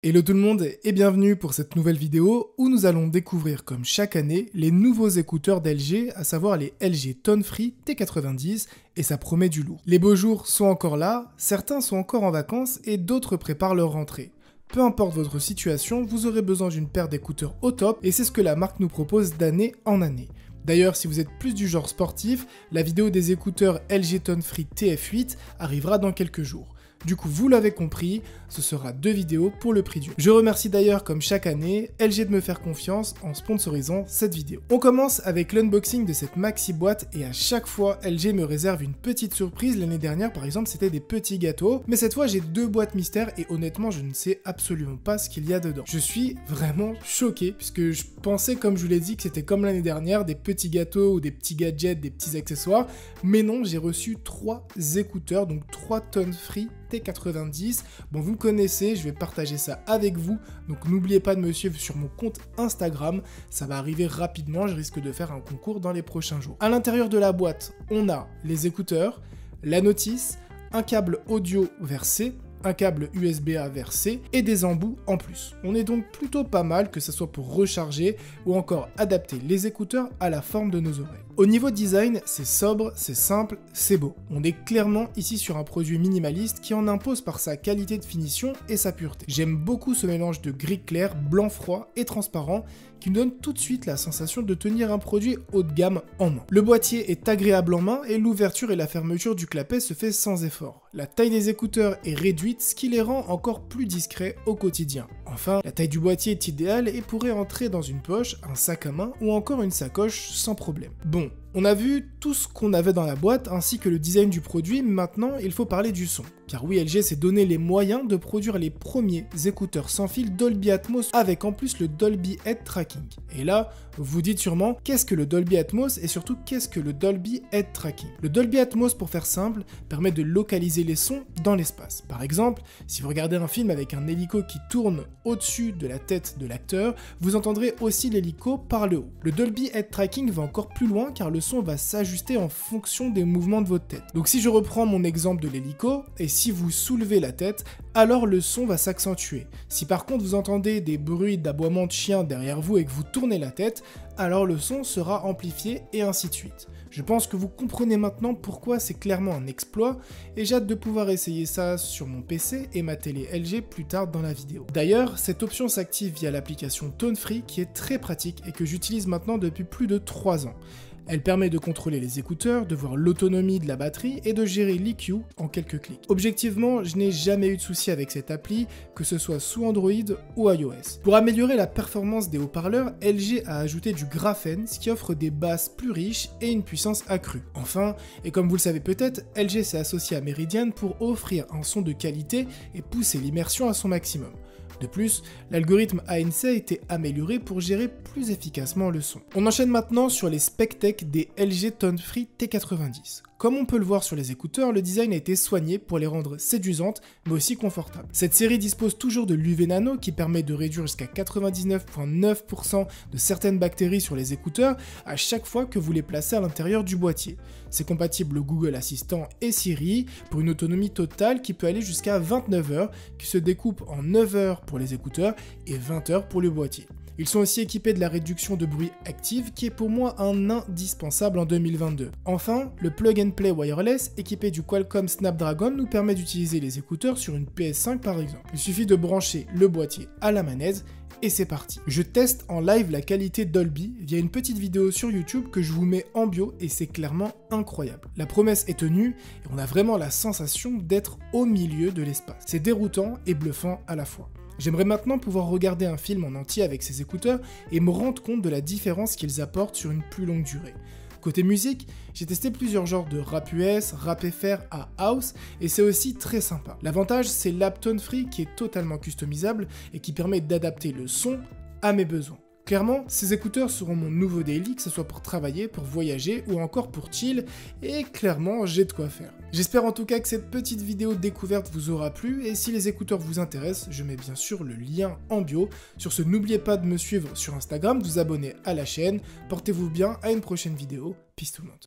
Hello tout le monde et bienvenue pour cette nouvelle vidéo où nous allons découvrir comme chaque année les nouveaux écouteurs d'LG, à savoir les LG Tone Free T90 et ça promet du lourd. Les beaux jours sont encore là, certains sont encore en vacances et d'autres préparent leur rentrée. Peu importe votre situation, vous aurez besoin d'une paire d'écouteurs au top et c'est ce que la marque nous propose d'année en année. D'ailleurs, si vous êtes plus du genre sportif, la vidéo des écouteurs LG Tone Free TF8 arrivera dans quelques jours. Du coup, vous l'avez compris, ce sera 2 vidéos pour le prix d'une. Je remercie d'ailleurs, comme chaque année, LG de me faire confiance en sponsorisant cette vidéo. On commence avec l'unboxing de cette maxi boîte et à chaque fois, LG me réserve une petite surprise. L'année dernière, par exemple, c'était des petits gâteaux. Mais cette fois, j'ai 2 boîtes mystères et honnêtement, je ne sais absolument pas ce qu'il y a dedans. Je suis vraiment choqué puisque je pensais, comme je vous l'ai dit, que c'était comme l'année dernière, des petits gâteaux ou des petits gadgets, des petits accessoires. Mais non, j'ai reçu 3 écouteurs, donc 3 Tone Free T90. Bon, vous me connaissez, je vais partager ça avec vous, donc n'oubliez pas de me suivre sur mon compte Instagram, ça va arriver rapidement, je risque de faire un concours dans les prochains jours. À l'intérieur de la boîte, on a les écouteurs, la notice, un câble audio vers C, un câble USB-A vers C et des embouts en plus. On est donc plutôt pas mal, que ce soit pour recharger ou encore adapter les écouteurs à la forme de nos oreilles. Au niveau design, c'est sobre, c'est simple, c'est beau. On est clairement ici sur un produit minimaliste qui en impose par sa qualité de finition et sa pureté. J'aime beaucoup ce mélange de gris clair, blanc froid et transparent qui nous donne tout de suite la sensation de tenir un produit haut de gamme en main. Le boîtier est agréable en main et l'ouverture et la fermeture du clapet se fait sans effort. La taille des écouteurs est réduite, ce qui les rend encore plus discrets au quotidien. Enfin, la taille du boîtier est idéale et pourrait entrer dans une poche, un sac à main ou encore une sacoche sans problème. Bon, on a vu tout ce qu'on avait dans la boîte ainsi que le design du produit, maintenant il faut parler du son. Car oui, LG s'est donné les moyens de produire les premiers écouteurs sans fil Dolby Atmos avec en plus le Dolby Head Tracking. Et là, vous vous dites sûrement, qu'est-ce que le Dolby Atmos et surtout qu'est-ce que le Dolby Head Tracking? Le Dolby Atmos, pour faire simple, permet de localiser les sons dans l'espace. Par exemple, si vous regardez un film avec un hélico qui tourne au-dessus de la tête de l'acteur, vous entendrez aussi l'hélico par le haut. Le Dolby Head Tracking va encore plus loin car le son va s'ajuster en fonction des mouvements de votre tête. Donc si je reprends mon exemple de l'hélico, et si vous soulevez la tête, alors le son va s'accentuer. Si par contre vous entendez des bruits d'aboiement de chiens derrière vous et que vous tournez la tête, alors le son sera amplifié et ainsi de suite. Je pense que vous comprenez maintenant pourquoi c'est clairement un exploit et j'ai hâte de pouvoir essayer ça sur mon PC et ma télé LG plus tard dans la vidéo. D'ailleurs, cette option s'active via l'application Tone Free qui est très pratique et que j'utilise maintenant depuis plus de 3 ans. Elle permet de contrôler les écouteurs, de voir l'autonomie de la batterie et de gérer l'EQ en quelques clics. Objectivement, je n'ai jamais eu de soucis avec cette appli, que ce soit sous Android ou iOS. Pour améliorer la performance des haut-parleurs, LG a ajouté du graphène, ce qui offre des basses plus riches et une puissance accrue. Enfin, et comme vous le savez peut-être, LG s'est associé à Meridian pour offrir un son de qualité et pousser l'immersion à son maximum. De plus, l'algorithme ANC a été amélioré pour gérer plus efficacement le son. On enchaîne maintenant sur les spec tech des LG Tone Free T90. Comme on peut le voir sur les écouteurs, le design a été soigné pour les rendre séduisantes mais aussi confortables. Cette série dispose toujours de l'UV Nano qui permet de réduire jusqu'à 99,9% de certaines bactéries sur les écouteurs à chaque fois que vous les placez à l'intérieur du boîtier. C'est compatible Google Assistant et Siri pour une autonomie totale qui peut aller jusqu'à 29 heures, qui se découpe en 9 heures pour les écouteurs et 20 heures pour le boîtier. Ils sont aussi équipés de la réduction de bruit active qui est pour moi un indispensable en 2022. Enfin, le plug and play wireless équipé du Qualcomm Snapdragon nous permet d'utiliser les écouteurs sur une PS5 par exemple. Il suffit de brancher le boîtier à la manette et c'est parti. Je teste en live la qualité Dolby via une petite vidéo sur YouTube que je vous mets en bio et c'est clairement incroyable. La promesse est tenue et on a vraiment la sensation d'être au milieu de l'espace. C'est déroutant et bluffant à la fois. J'aimerais maintenant pouvoir regarder un film en entier avec ces écouteurs et me rendre compte de la différence qu'ils apportent sur une plus longue durée. Côté musique, j'ai testé plusieurs genres de rap US, rap FR à house et c'est aussi très sympa. L'avantage, c'est l'app Tone Free qui est totalement customisable et qui permet d'adapter le son à mes besoins. Clairement, ces écouteurs seront mon nouveau daily, que ce soit pour travailler, pour voyager ou encore pour chill, et clairement, j'ai de quoi faire. J'espère en tout cas que cette petite vidéo découverte vous aura plu, et si les écouteurs vous intéressent, je mets bien sûr le lien en bio. Sur ce, n'oubliez pas de me suivre sur Instagram, de vous abonner à la chaîne, portez-vous bien, à une prochaine vidéo, peace tout le monde.